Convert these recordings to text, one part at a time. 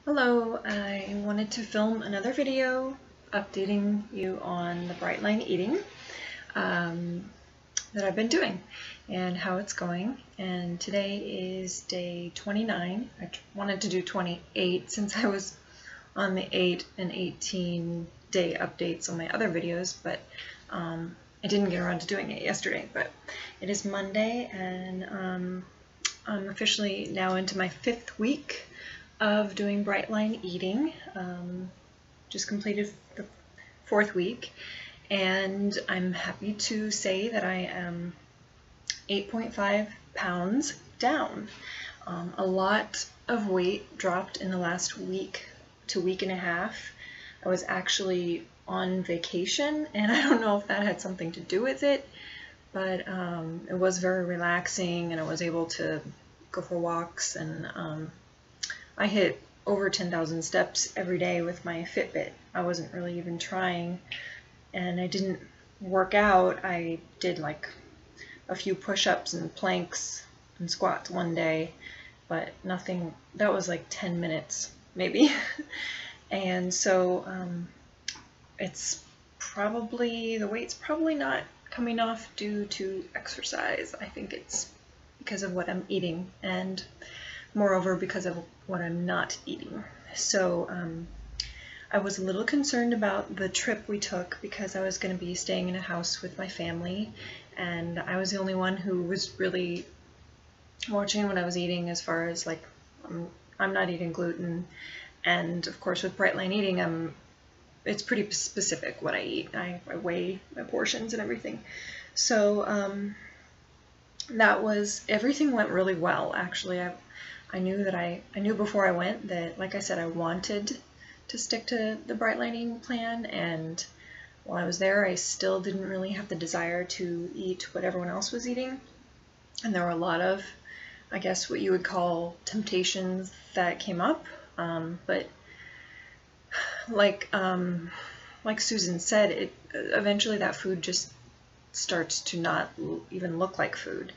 Hello, I wanted to film another video updating you on the bright line eating that I've been doing and how it's going. And today is day 29. I wanted to do 28 since I was on the 8 and 18 day updates on my other videos, but I didn't get around to doing it yesterday. But it is Monday, and I'm officially now into my 5th week of doing bright line eating. Just completed the 4th week, and I'm happy to say that I am 8.5 pounds down. A lot of weight dropped in the last week to week and a half. I was actually on vacation, and I don't know if that had something to do with it, but it was very relaxing, and I was able to go for walks, and I hit over 10,000 steps every day with my Fitbit. I wasn't really even trying, and I didn't work out. I did like a few push-ups and planks and squats one day, but nothing. That was like 10 minutes maybe. And so it's probably, the weight's probably not coming off due to exercise. I think it's because of what I'm eating, and moreover because of what I'm not eating. So I was a little concerned about the trip we took because I was going to be staying in a house with my family, and I was the only one who was really watching what I was eating, as far as like I'm not eating gluten, and of course with bright line eating it's pretty specific what I eat. I weigh my portions and everything. So that was, everything went really well actually. I knew before I went that, like I said, I wanted to stick to the bright line eating plan, and while I was there I still didn't really have the desire to eat what everyone else was eating, and there were a lot of, I guess, what you would call temptations that came up, but like Susan said, eventually that food just starts to not even look like food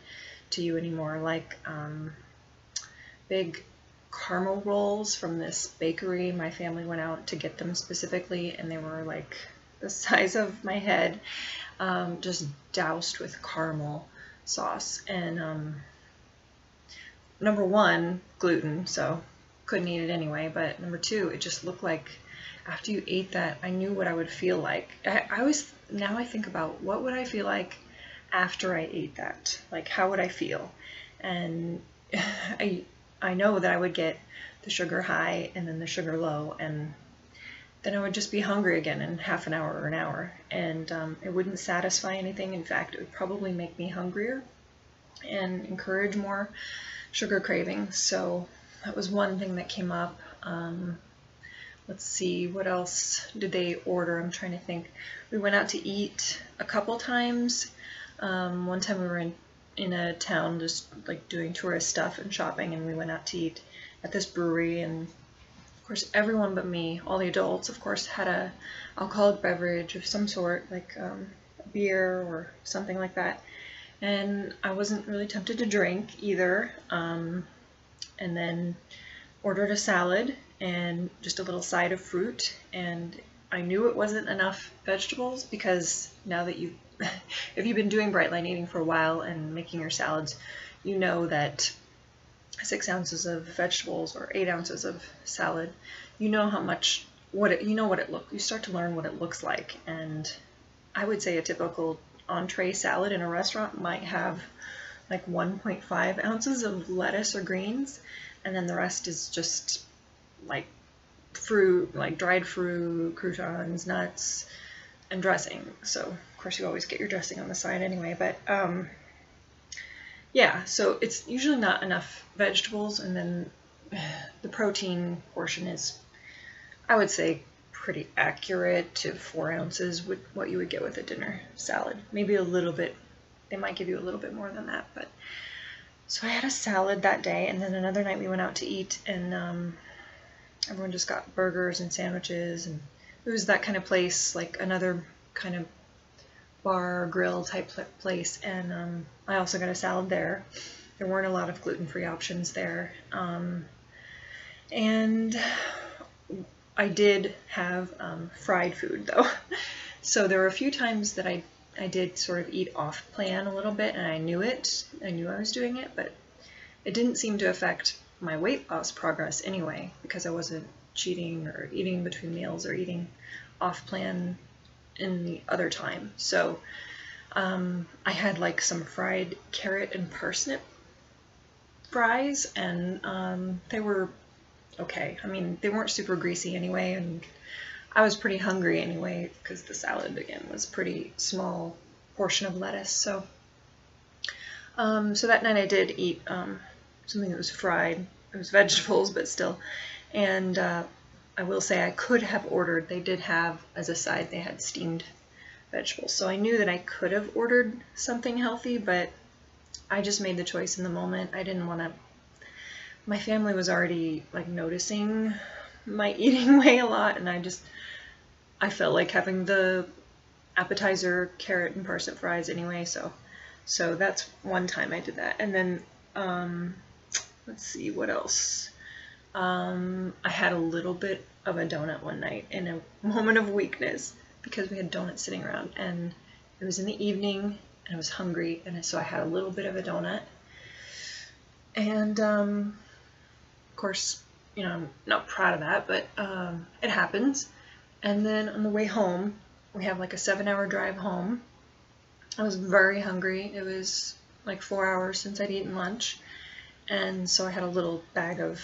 to you anymore. Like big caramel rolls from this bakery. My family went out to get them specifically, and they were like the size of my head, just doused with caramel sauce. And number one, gluten, so couldn't eat it anyway, but number two, it just looked like after you ate that, I knew what I would feel like. Now I think about what would I feel like after I ate that, like how would I feel? And I know that I would get the sugar high and then the sugar low, and then I would just be hungry again in half an hour or an hour, and it wouldn't satisfy anything. In fact, it would probably make me hungrier and encourage more sugar cravings. So that was one thing that came up. Let's see, what else did they order? I'm trying to think. We went out to eat a couple times. One time we were in a town just like doing tourist stuff and shopping, and we went out to eat at this brewery, and of course everyone but me, all the adults, of course, had a alcoholic beverage of some sort, like a beer or something like that, and I wasn't really tempted to drink either, and then ordered a salad and just a little side of fruit, and I knew it wasn't enough vegetables, because now that if you've been doing bright line eating for a while and making your salads, you know that 6 ounces of vegetables or 8 ounces of salad, you know how much, you start to learn what it looks like. And I would say a typical entree salad in a restaurant might have like 1.5 ounces of lettuce or greens, and then the rest is just like fruit, like dried fruit, croutons, nuts, and dressing. So of course you always get your dressing on the side anyway, but yeah, so it's usually not enough vegetables, and then the protein portion is, I would say, pretty accurate to 4 ounces with what you would get with a dinner salad. Maybe a little bit, they might give you a little bit more than that. But so I had a salad that day, and then another night we went out to eat, and everyone just got burgers and sandwiches, and it was that kind of place, like another kind of bar grill type place, and I also got a salad there. There weren't a lot of gluten-free options there, and I did have fried food though. So there were a few times that I did sort of eat off plan a little bit, and I knew it. I knew I was doing it, but it didn't seem to affect my weight loss progress anyway, because I wasn't cheating or eating between meals or eating off plan in the other time. So I had like some fried carrot and parsnip fries, and they were okay. I mean, they weren't super greasy anyway, and I was pretty hungry anyway because the salad again was pretty small portion of lettuce. So so that night I did eat something that was fried. It was vegetables, but still. And I will say I could have ordered. They did have as a side, they had steamed vegetables. So I knew that I could have ordered something healthy, but I just made the choice in the moment. I didn't want to. My family was already like noticing my eating way a lot, and I felt like having the appetizer carrot and parsnip fries anyway, so that's one time I did that. And then let's see what else. I had a little bit of a donut one night in a moment of weakness because we had donuts sitting around, and it was in the evening and I was hungry, and so I had a little bit of a donut. And of course, you know, I'm not proud of that, but it happens. And then on the way home, we have like a 7-hour drive home. I was very hungry. It was like 4 hours since I'd eaten lunch. And so I had a little bag of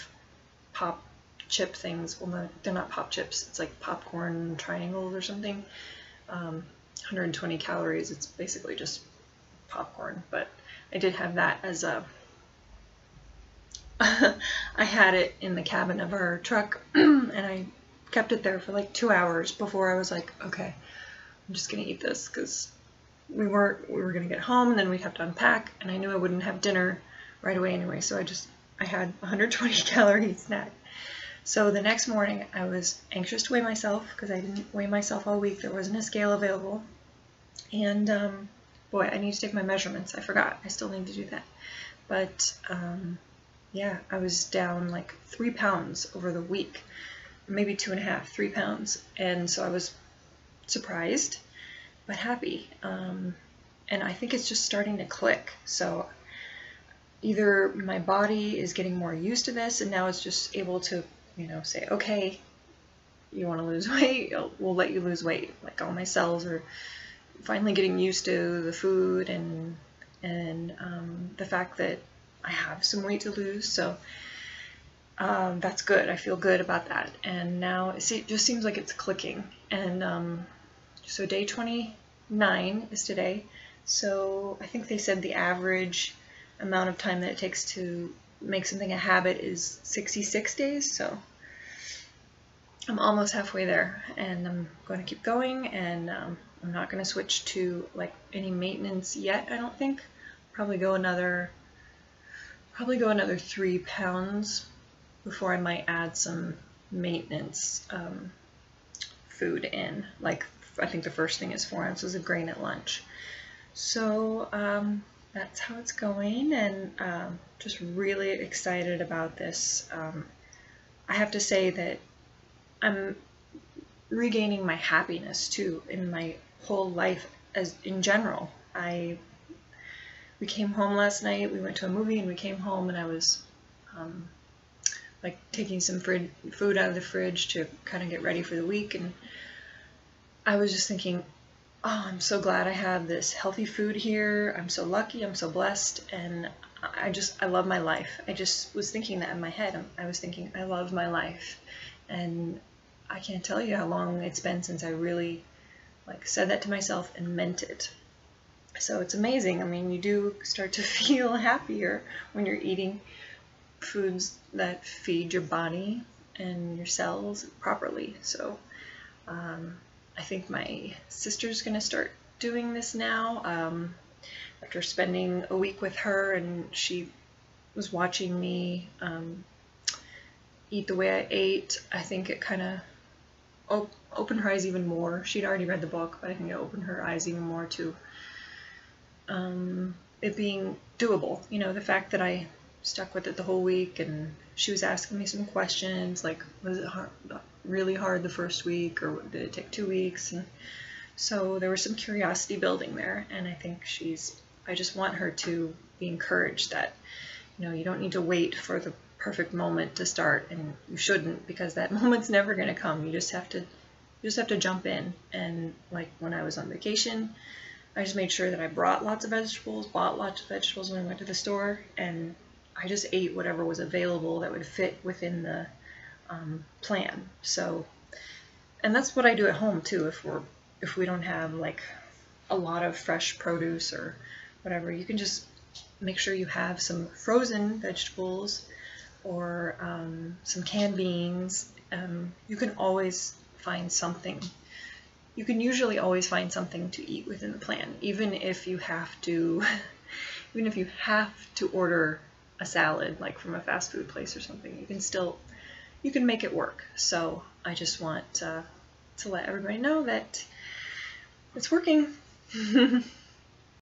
pop chip things. Well, no, they're not pop chips. It's like popcorn triangles or something. 120 calories. It's basically just popcorn. But I did have that as a... I had it in the cabin of our truck, and I kept it there for like 2 hours before I was like, okay, I'm just gonna eat this, because we were gonna get home and then we'd have to unpack, and I knew I wouldn't have dinner right away anyway, so I had 120 calorie snack. So the next morning I was anxious to weigh myself because I didn't weigh myself all week. There wasn't a scale available, and boy, I need to take my measurements. I forgot. I still need to do that. But yeah, I was down like 3 pounds over the week, maybe 2.5, 3 pounds. And so I was surprised, but happy. And I think it's just starting to click. So either my body is getting more used to this, and now it's just able to, you know, say, okay, you want to lose weight, we'll let you lose weight. Like all my cells are finally getting used to the food and the fact that I have some weight to lose, so that's good. I feel good about that. And now it just seems like it's clicking. And so day 29 is today. So I think they said the average amount of time that it takes to make something a habit is 66 days. So I'm almost halfway there, and I'm going to keep going. And I'm not going to switch to like any maintenance yet, I don't think. Probably go another 3 pounds before I might add some maintenance food in. Like, I think the first thing is 4 ounces of grain at lunch. So that's how it's going, and just really excited about this. I have to say that I'm regaining my happiness too in my whole life as in general. We came home last night, we went to a movie, and we came home, and I was like taking some food out of the fridge to kind of get ready for the week, and I was just thinking, oh, I'm so glad I have this healthy food here. I'm so lucky, I'm so blessed, and I love my life. I just was thinking that in my head. I was thinking, I love my life, and I can't tell you how long it's been since I really like said that to myself and meant it. So it's amazing. I mean, you do start to feel happier when you're eating foods that feed your body and your cells properly. So I think my sister's going to start doing this now. After spending a week with her, and she was watching me eat the way I ate, I think it kind of opened her eyes even more. She'd already read the book, but I think it opened her eyes even more to it being doable. You know, the fact that I, you know, I can eat the way I ate, I think it opened her eyes even more to it being doable. You know, the fact that I, you know, I can eat the way I ate, I think it opened her eyes even more to it being doable. You know, the fact that I, you know, I can eat the way I ate, I think it opened her eyes even more to stuck with it the whole week, and she was asking me some questions like, was it really hard the first week, or did it take 2 weeks? And so there was some curiosity building there, and I think I just want her to be encouraged that, you don't need to wait for the perfect moment to start, and you shouldn't, because that moment's never going to come. You just have to jump in. And like when I was on vacation, I just made sure that I bought lots of vegetables when I went to the store, and I just ate whatever was available that would fit within the plan. So, and that's what I do at home too. If we don't have like a lot of fresh produce or whatever, you can just make sure you have some frozen vegetables or some canned beans. You can always find something. You can usually always find something to eat within the plan, even if you have to order a salad like from a fast food place or something. You can make it work. So I just want to let everybody know that it's working.